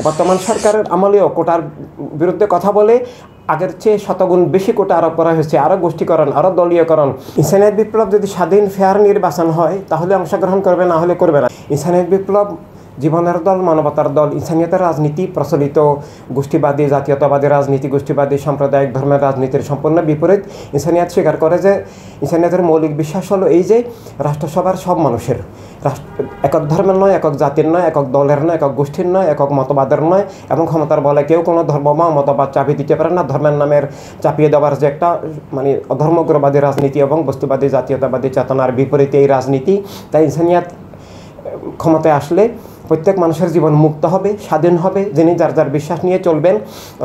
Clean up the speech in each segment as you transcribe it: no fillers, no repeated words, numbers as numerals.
বর্তমান সরকারের আমলেও কোটার বিরুদ্ধে কথা বলে আগের চেয়ে শতগুণ বেশি কোটা আরোপ করা হয়েছে, আরও গোষ্ঠীকরণ, আরও দলীয়করণ। ইনসানিয়ত বিপ্লব যদি স্বাধীন ফেয়ার নির্বাচন হয় তাহলে অংশগ্রহণ করবে, না হলে করবে না। ইনসানিয়ত বিপ্লব জীবনের দল, মানবতার দল। ইনসানিয়তের রাজনীতি প্রচলিত গোষ্ঠীবাদী, জাতীয়তাবাদী রাজনীতি, গোষ্ঠীবাদী সাম্প্রদায়িক ধর্মের রাজনীতির সম্পূর্ণ বিপরীত। ইনসানিয়ত স্বীকার করে যে ইনসানিয়তের মৌলিক বিশ্বাস হলো এই যে রাষ্ট্রসভার সব মানুষের, একক ধর্মের নয়, একক জাতির নয়, একক দলের নয়, একক গোষ্ঠীর নয়, একক মতবাদের নয়, এবং ক্ষমতার বলে কেউ কোনো ধর্ম বা মতবাদ চাপিয়ে দিতে পারে না। ধর্মের নামের চাপিয়ে দেওয়ার যে একটা ধর্মগ্রবাদী রাজনীতি এবং বস্তুবাদী জাতীয়তাবাদী চেতনার বিপরীতে এই রাজনীতি। তাই ইনসানিয়ত ক্ষমতায় আসলে প্রত্যেক মানুষের জীবন মুক্ত হবে, স্বাধীন হবে, যিনি যার যার বিশ্বাস নিয়ে চলবেন।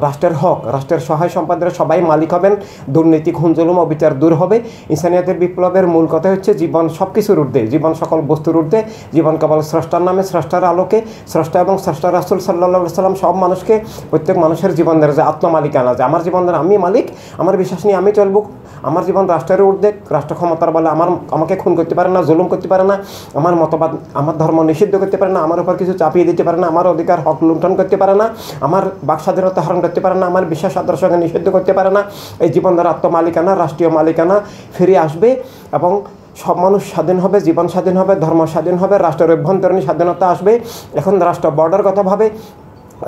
রাষ্ট্রের হক, রাষ্ট্রের সহায় সম্পদের সবাই মালিক হবেন, দুর্নীতি, খুন, জুলুম, অবিচার দূর হবে। ইনসানিয়তের বিপ্লবের মূল কথা হচ্ছে জীবন সব কিছুর ঊর্ধ্বে, জীবন সকল বস্তুর ঊর্ধ্বে, জীবন কেবল স্রষ্টার নামে, স্রষ্টার আলোকে। স্রষ্টা এবং স্রষ্টা রাসূল সাল্লাল্লাহু সাল্লাম সব মানুষকে, প্রত্যেক মানুষের জীবনের যে আত্মমালিকানা, যে আমার জীবনের আমি মালিক, আমার বিশ্বাস নিয়ে আমি চলব, আমার জীবন রাষ্ট্রের ঊর্ধ্বে, রাষ্ট্র ক্ষমতার বলে আমাকে খুন করতে পারে না, জুলুম করতে পারে না, আমার মতবাদ, আমার ধর্ম নিষিদ্ধ করতে পারে না, আমার উপর কিছু চাপিয়ে দিতে পারে না, আমার অধিকার হক লুণ্ঠন করতে পারে না, আমার বাক স্বাধীনতা হরণ করতে পারে না, আমার বিশ্বাস আদর্শকে নিষিদ্ধ করতে পারে না। এই জীবনের আত্মমালিকানা, রাষ্ট্রীয় মালিকানা ফিরে আসবে এবং সব মানুষ স্বাধীন হবে, জীবন স্বাধীন হবে, ধর্ম স্বাধীন হবে, রাষ্ট্রের অভ্যন্তরীণ স্বাধীনতা আসবে। এখন রাষ্ট্র বর্ডার কথা ভাবে,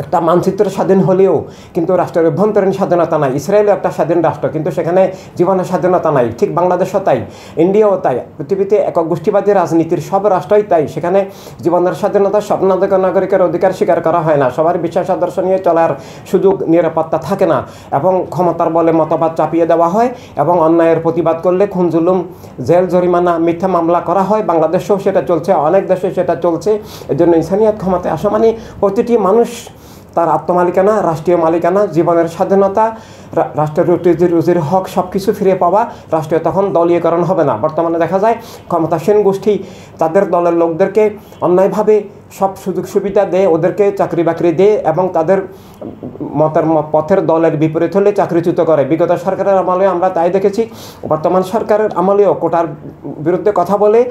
একটা মানচিত্র স্বাধীন হলেও কিন্তু রাষ্ট্রের অভ্যন্তরীণ স্বাধীনতা নাই। ইসরায়েলও একটা স্বাধীন রাষ্ট্র, কিন্তু সেখানে জীবনের স্বাধীনতা নাই। ঠিক বাংলাদেশও তাই, ইন্ডিয়াও তাই। পৃথিবীতে একক গোষ্ঠীবাদী রাজনীতির সব রাষ্ট্রই তাই। সেখানে জীবনের স্বাধীনতা, সব নাগরিকের অধিকার স্বীকার করা হয় না, সবার বিশ্বাস আদর্শ নিয়ে চলার সুযোগ, নিরাপত্তা থাকে না, এবং ক্ষমতার বলে মতবাদ চাপিয়ে দেওয়া হয়, এবং অন্যায়ের প্রতিবাদ করলে খুন, জুলুম, জেল, জরিমানা, মিথ্যা মামলা করা হয়। বাংলাদেশেও সেটা চলছে, অনেক দেশে সেটা চলছে। এর জন্য ইনসানিয়ত ক্ষমতায় আসা মানে প্রতিটি মানুষ তার আত্মমালিকানা, রাষ্ট্রীয় মালিকানা, জীবনের স্বাধীনতা, রাষ্ট্রের রুজির হক সব কিছু ফিরে পাওয়া। রাষ্ট্রীয় তখন দলীয়করণ হবে না। বর্তমানে দেখা যায় ক্ষমতাসীন গোষ্ঠী তাদের দলের লোকদেরকে অন্যায়ভাবে সব সুযোগ সুবিধা দেয়, ওদেরকে চাকরি বাকরি দেয়, এবং তাদের পথের দলের বিপরীত হলে চাকরিচ্যুত করে। বিগত সরকারের আমলে আমরা তাই দেখেছি। বর্তমান সরকারের আমলেও কোটার বিরুদ্ধে কথা বলে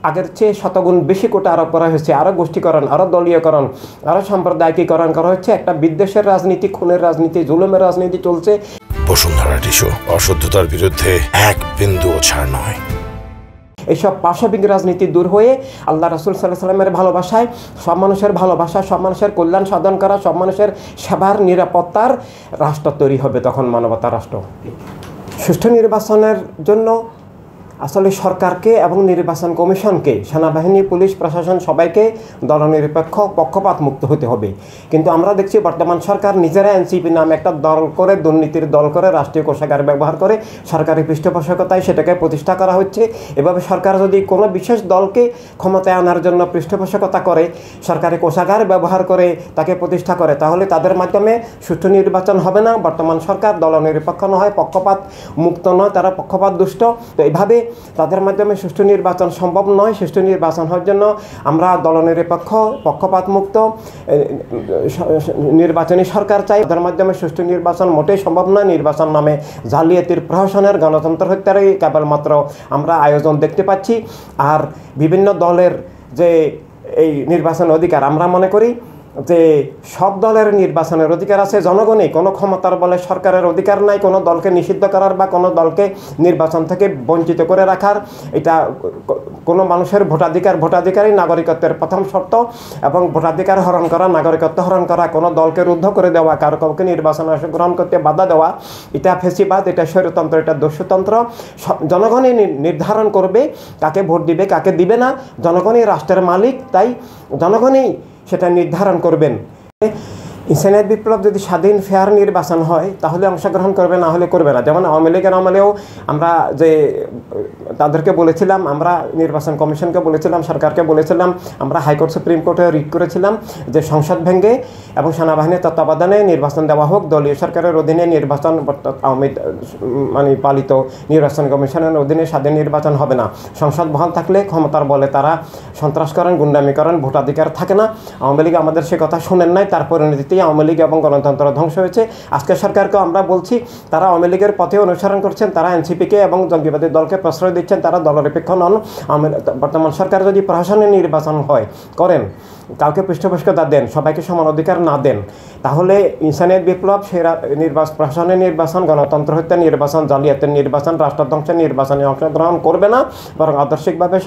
আগের চেয়ে শতগুণ বেশি কোটা আরোপ করা হয়েছে, আরও গোষ্ঠীকরণ, আরও দলীয়করণ, আরও সাম্প্রদায়িকীকরণ করা হচ্ছে। একটা বিদ্বেষের রাজনীতি, খুনের রাজনীতি, জুলুমের রাজনীতি চলছে। বসুন্ধরা টিস্যু, অশুদ্ধতার বিরুদ্ধে এক বিন্দুও ছাড় নয়। এইসব পাশবিক রাজনীতি দূর হয়ে আল্লাহ রাসূল সাল্লাল্লাহু আলাইহি ওয়াসাল্লামের ভালোবাসায়, সব মানুষের ভালোবাসা, সব মানুষের কল্যাণ সাধন করা, সব মানুষের সেবার, নিরাপত্তার রাষ্ট্র তৈরি হবে তখন, মানবতার রাষ্ট্র। সুষ্ঠু নির্বাচনের জন্য আসলে সরকারকে এবং নির্বাচন কমিশনকে, সেনাবাহিনী, পুলিশ, প্রশাসন সবাইকে দলনিরপেক্ষ, পক্ষপাত মুক্ত হতে হবে। কিন্তু আমরা দেখছি বর্তমান সরকার নিজেরা এনসিপি নামে একটা দল করে, দুর্নীতির দল করে, রাষ্ট্রীয় কোষাগার ব্যবহার করে, সরকারি পৃষ্ঠপোষকতায় সেটাকে প্রতিষ্ঠা করা হচ্ছে। এভাবে সরকার যদি কোনো বিশেষ দলকে ক্ষমতায় আনার জন্য পৃষ্ঠপোষকতা করে, সরকারি কোষাগার ব্যবহার করে তাকে প্রতিষ্ঠা করে, তাহলে তাদের মাধ্যমে সুষ্ঠু নির্বাচন হবে না। বর্তমান সরকার দলনিরপেক্ষ নয়, পক্ষপাত মুক্ত নয়, তারা পক্ষপাত দুষ্ট। তো এইভাবে তাদের মাধ্যমে সুষ্ঠু নির্বাচন সম্ভব নয়। সুষ্ঠু নির্বাচন হওয়ার জন্য আমরা দলনিরপেক্ষ, পক্ষপাত মুক্ত নির্বাচনী সরকার চাই। তাদের মাধ্যমে সুষ্ঠু নির্বাচন মোটেই সম্ভব নয়। নির্বাচন নামে জালিয়াতির, প্রহসনের, গণতন্ত্র হত্যারই কেবলমাত্র আমরা আয়োজন দেখতে পাচ্ছি। আর বিভিন্ন দলের যে এই নির্বাচন অধিকার, আমরা মনে করি যে সব দলের নির্বাচনের অধিকার আছে, জনগণই। কোনো ক্ষমতার বলে সরকারের অধিকার নাই কোনো দলকে নিষিদ্ধ করার বা কোনো দলকে নির্বাচন থেকে বঞ্চিত করে রাখার। এটা কোনো মানুষের ভোটাধিকারই নাগরিকত্বের প্রথম শর্ত, এবং ভোটাধিকার হরণ করা, নাগরিকত্ব হরণ করা, কোনো দলকে রুদ্ধ করে দেওয়া, কাউকে নির্বাচনে অংশগ্রহণ করতে বাধা দেওয়া, এটা ফেসিবাদ, এটা স্বৈরতন্ত্র, এটা দস্যুতন্ত্র। জনগণই নির্ধারণ করবে কাকে ভোট দিবে, কাকে দিবে না। জনগণই রাষ্ট্রের মালিক, তাই জনগণই সেটা নির্ধারণ করবেন। ইনসানিয়ত বিপ্লব যদি স্বাধীন ফেয়ার নির্বাচন হয় তাহলে অংশগ্রহণ করবে, না হলে করবে না। যেমন আওয়ামী লীগের আমলেও আমরা যে তাদেরকে বলেছিলাম, আমরা নির্বাচন কমিশনকে বলেছিলাম, সরকারকে বলেছিলাম, আমরা হাইকোর্ট, সুপ্রিম কোর্টে রিট করেছিলাম যে সংসদ ভেঙে এবং সেনাবাহিনীর তত্ত্বাবধানে নির্বাচন দেওয়া হোক। দলীয় সরকারের অধীনে নির্বাচন, পালিত নির্বাচন কমিশনের অধীনে স্বাধীন নির্বাচন হবে না। সংসদ বহাল থাকলে ক্ষমতার বলে তারা সন্ত্রাস করেন, গুন্ডামি করেন, ভোটাধিকার থাকে না। আওয়ামী লীগ আমাদের সে কথা শুনেন নাই, তার পরিণতিতে আওয়ামী লীগ এবং গণতন্ত্র ধ্বংস হয়েছে। আজকের সরকারকেও আমরা বলছি, তারা আওয়ামী লীগের পথে অনুসরণ করছেন, তারা এনসিপিকে এবং জঙ্গিবাদী দলকে প্রশ্রয় দিচ্ছেন। দিচ্ছেন তারা দলনিরপেক্ষ নন। বর্তমান সরকার যদি প্রশাসনের নির্বাচন করেন, কাউকে পৃষ্ঠপোষকতা দেন, সবাইকে সমান অধিকার না দেন, তাহলে ইনসানিয়ত বিপ্লব প্রশাসনের নির্বাচন, গণতন্ত্র হত্যা নির্বাচন, জালিয়াতের নির্বাচন, রাষ্ট্রধ্বংসের নির্বাচনে অংশগ্রহণ করবে না, বরং আদর্শিকভাবে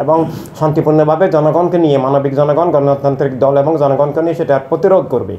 এবং শান্তিপূর্ণভাবে জনগণকে নিয়ে, মানবিক জনগণ, গণতান্ত্রিক দল এবং জনগণকে নিয়ে সেটা প্রতিরোধ করবে।